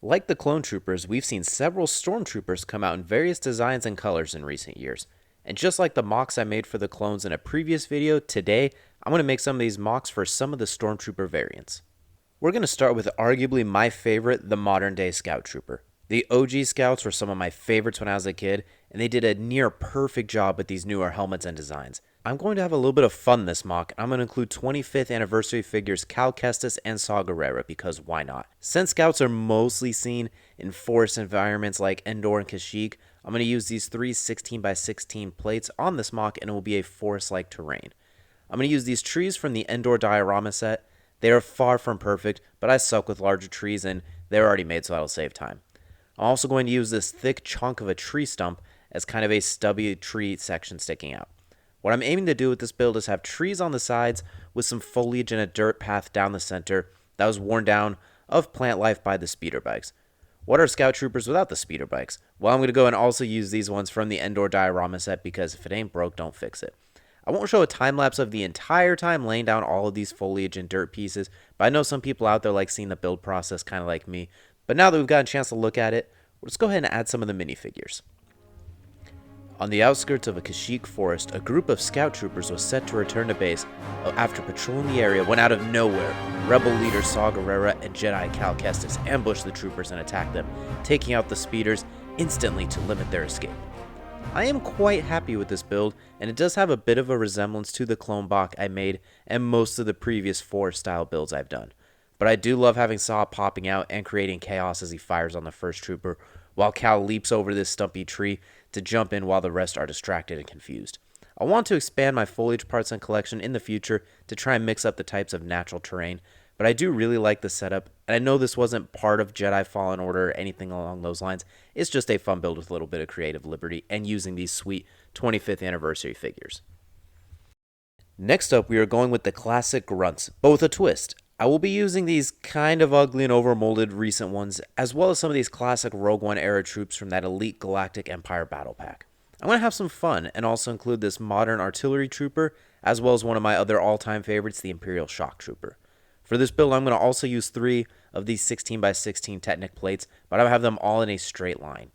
Like the clone troopers, we've seen several stormtroopers come out in various designs and colors in recent years. And just like the MOCs I made for the clones in a previous video, today I'm going to make some of these MOCs for some of the stormtrooper variants. We're going to start with arguably my favorite, the modern day Scout Trooper. The OG Scouts were some of my favorites when I was a kid, and they did a near perfect job with these newer helmets and designs. I'm going to have a little bit of fun this MOC, and I'm going to include 25th anniversary figures Cal Kestis and Saw Gerrera because why not? Since Scouts are mostly seen in forest environments like Endor and Kashyyyk, I'm going to use these three 16x16 plates on this MOC, and it will be a forest-like terrain. I'm going to use these trees from the Endor diorama set. They are far from perfect, but I suck with larger trees, and they're already made, so that'll save time. I'm also going to use this thick chunk of a tree stump as kind of a stubby tree section sticking out. What I'm aiming to do with this build is have trees on the sides with some foliage and a dirt path down the center that was worn down of plant life by the speeder bikes. What are Scout Troopers without the speeder bikes? Well, I'm going to go and also use these ones from the Endor diorama set because if it ain't broke, don't fix it. I won't show a time lapse of the entire time laying down all of these foliage and dirt pieces, but I know some people out there like seeing the build process kind of like me. But now that we've got a chance to look at it, let's go ahead and add some of the minifigures. On the outskirts of a Kashyyyk forest, a group of Scout Troopers was set to return to base after patrolling the area when out of nowhere, Rebel leader Saw Gerrera and Jedi Cal Kestis ambushed the troopers and attacked them, taking out the speeders instantly to limit their escape. I am quite happy with this build, and it does have a bit of a resemblance to the clone MOC I made and most of the previous forest style builds I've done. But I do love having Saw popping out and creating chaos as he fires on the first trooper, while Cal leaps over this stumpy tree to jump in while the rest are distracted and confused. I want to expand my foliage parts and collection in the future to try and mix up the types of natural terrain, but I do really like the setup, and I know this wasn't part of Jedi Fallen Order or anything along those lines. It's just a fun build with a little bit of creative liberty and using these sweet 25th anniversary figures. Next up, we are going with the classic grunts, but with a twist. I will be using these kind of ugly and overmolded recent ones, as well as some of these classic Rogue One era troops from that Elite Galactic Empire battle pack. I'm going to have some fun and also include this modern artillery trooper, as well as one of my other all-time favorites, the Imperial Shock Trooper. For this build, I'm going to also use 3 of these 16x16 Technic plates, but I'll have them all in a straight line.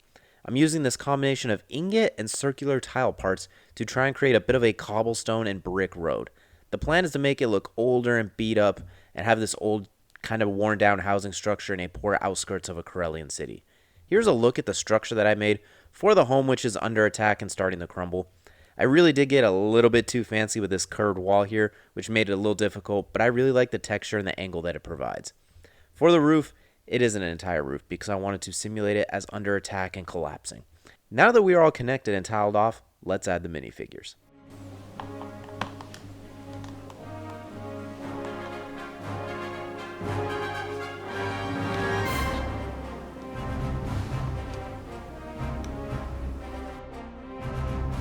I'm using this combination of ingot and circular tile parts to try and create a bit of a cobblestone and brick road. The plan is to make it look older and beat up and have this old, kind of worn down housing structure in a poor outskirts of a Corellian city. Here's a look at the structure that I made for the home, which is under attack and starting to crumble. I really did get a little bit too fancy with this curved wall here, which made it a little difficult, but I really like the texture and the angle that it provides. For the roof, it isn't an entire roof because I wanted to simulate it as under attack and collapsing. Now that we are all connected and tiled off, let's add the minifigures.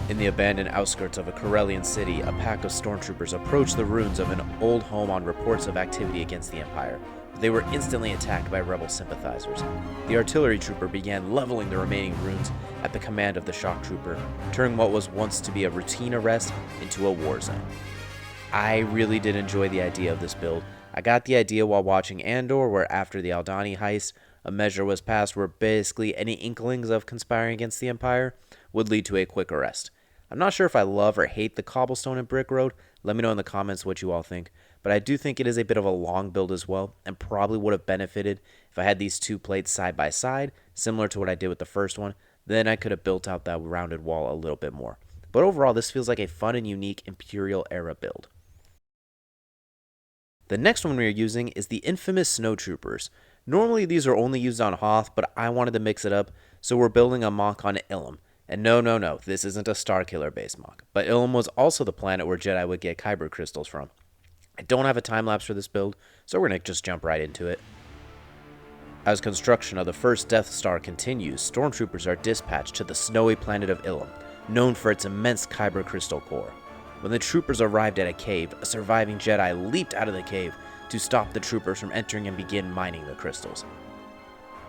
In the abandoned outskirts of a Corellian city, a pack of stormtroopers approached the ruins of an old home on reports of activity against the Empire. They were instantly attacked by rebel sympathizers. The artillery trooper began leveling the remaining ruins at the command of the shock trooper, turning what was once to be a routine arrest into a war zone. I really did enjoy the idea of this build. I got the idea while watching Andor, where after the Aldhani heist, a measure was passed where basically any inklings of conspiring against the Empire would lead to a quick arrest. I'm not sure if I love or hate the cobblestone and brick road. Let me know in the comments what you all think. But I do think it is a bit of a long build as well, and probably would have benefited if I had these 2 plates side by side, similar to what I did with the first one. Then I could have built out that rounded wall a little bit more. But overall, this feels like a fun and unique Imperial era build. The next one we are using is the infamous Snowtroopers. Normally these are only used on Hoth, but I wanted to mix it up, so we're building a MOC on Ilum. And no, this isn't a Starkiller base MOC, but Ilum was also the planet where Jedi would get Kyber crystals from. I don't have a time lapse for this build, so we're going to just jump right into it. As construction of the first Death Star continues, stormtroopers are dispatched to the snowy planet of Ilum, known for its immense Kyber crystal core. When the troopers arrived at a cave, a surviving Jedi leaped out of the cave to stop the troopers from entering and begin mining the crystals.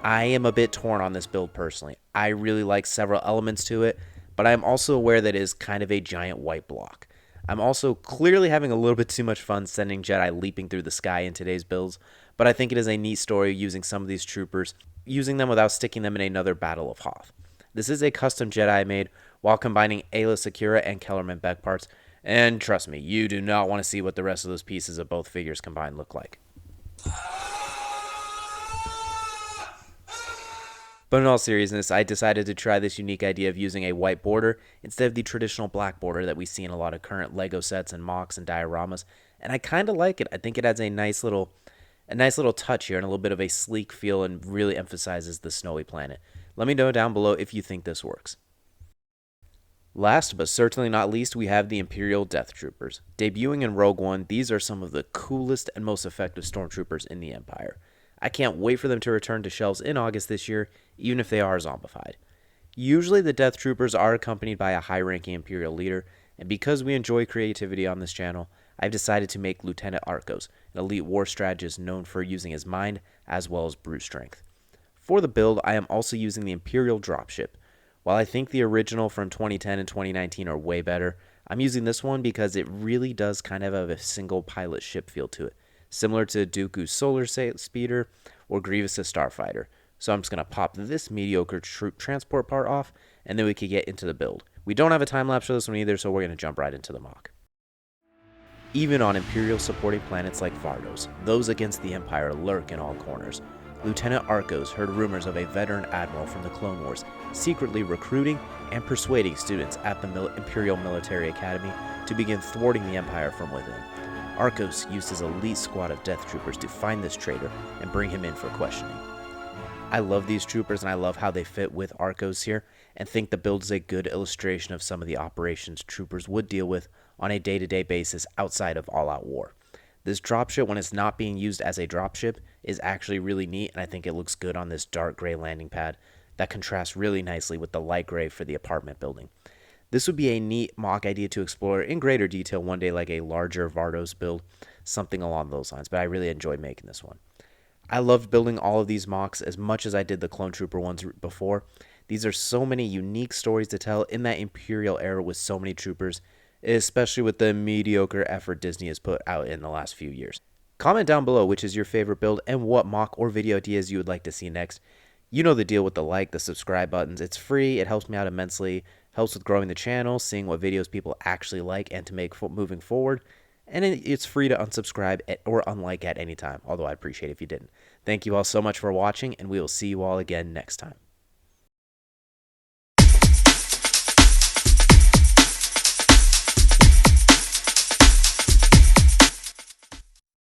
I am a bit torn on this build personally. I really like several elements to it, but I am also aware that it is kind of a giant white block. I'm also clearly having a little bit too much fun sending Jedi leaping through the sky in today's builds, but I think it is a neat story using some of these troopers using them without sticking them in another Battle of Hoth. This is a custom Jedi I made while combining Ayla Secura and Kellerman Beck parts, and trust me, you do not want to see what the rest of those pieces of both figures combined look like. But in all seriousness, I decided to try this unique idea of using a white border instead of the traditional black border that we see in a lot of current LEGO sets and MOCs and dioramas, and I kind of like it. I think it adds a nice little touch here and a little bit of a sleek feel and really emphasizes the snowy planet. Let me know down below if you think this works. Last but certainly not least, we have the Imperial Death Troopers. Debuting in Rogue One, these are some of the coolest and most effective Stormtroopers in the Empire. I can't wait for them to return to shelves in August this year, even if they are zombified. Usually the Death Troopers are accompanied by a high-ranking Imperial leader, and because we enjoy creativity on this channel, I've decided to make Lieutenant Arcos, an elite war strategist known for using his mind as well as brute strength. For the build, I am also using the Imperial dropship. While I think the original from 2010 and 2019 are way better, I'm using this one because it really does kind of have a single pilot ship feel to it, similar to Dooku's Solar Speeder or Grievous's Starfighter. So I'm just going to pop this mediocre troop transport part off, and then we can get into the build. We don't have a time-lapse for this one either, so we're going to jump right into the MOC. Even on Imperial supporting planets like Vardos, those against the Empire lurk in all corners. Lieutenant Arcos heard rumors of a veteran admiral from the Clone Wars secretly recruiting and persuading students at the Imperial Military Academy to begin thwarting the Empire from within. Arcos used his elite squad of death troopers to find this traitor and bring him in for questioning. I love these troopers and I love how they fit with Arcos here, and think the build is a good illustration of some of the operations troopers would deal with on a day-to-day basis outside of all-out war. This dropship, when it's not being used as a dropship, is actually really neat, and I think it looks good on this dark gray landing pad that contrasts really nicely with the light gray for the apartment building. This would be a neat MOC idea to explore in greater detail one day, like a larger Vardos build, something along those lines, but I really enjoyed making this one. I loved building all of these MOCs as much as I did the Clone Trooper ones before. These are so many unique stories to tell in that Imperial era with so many troopers, especially with the mediocre effort Disney has put out in the last few years. Comment down below which is your favorite build and what MOC or video ideas you would like to see next. You know the deal with the like, the subscribe buttons. It's free, it helps me out immensely, helps with growing the channel, seeing what videos people actually like and to make moving forward. And it's free to unsubscribe or unlike at any time, although I'd appreciate it if you didn't. Thank you all so much for watching, and we will see you all again next time.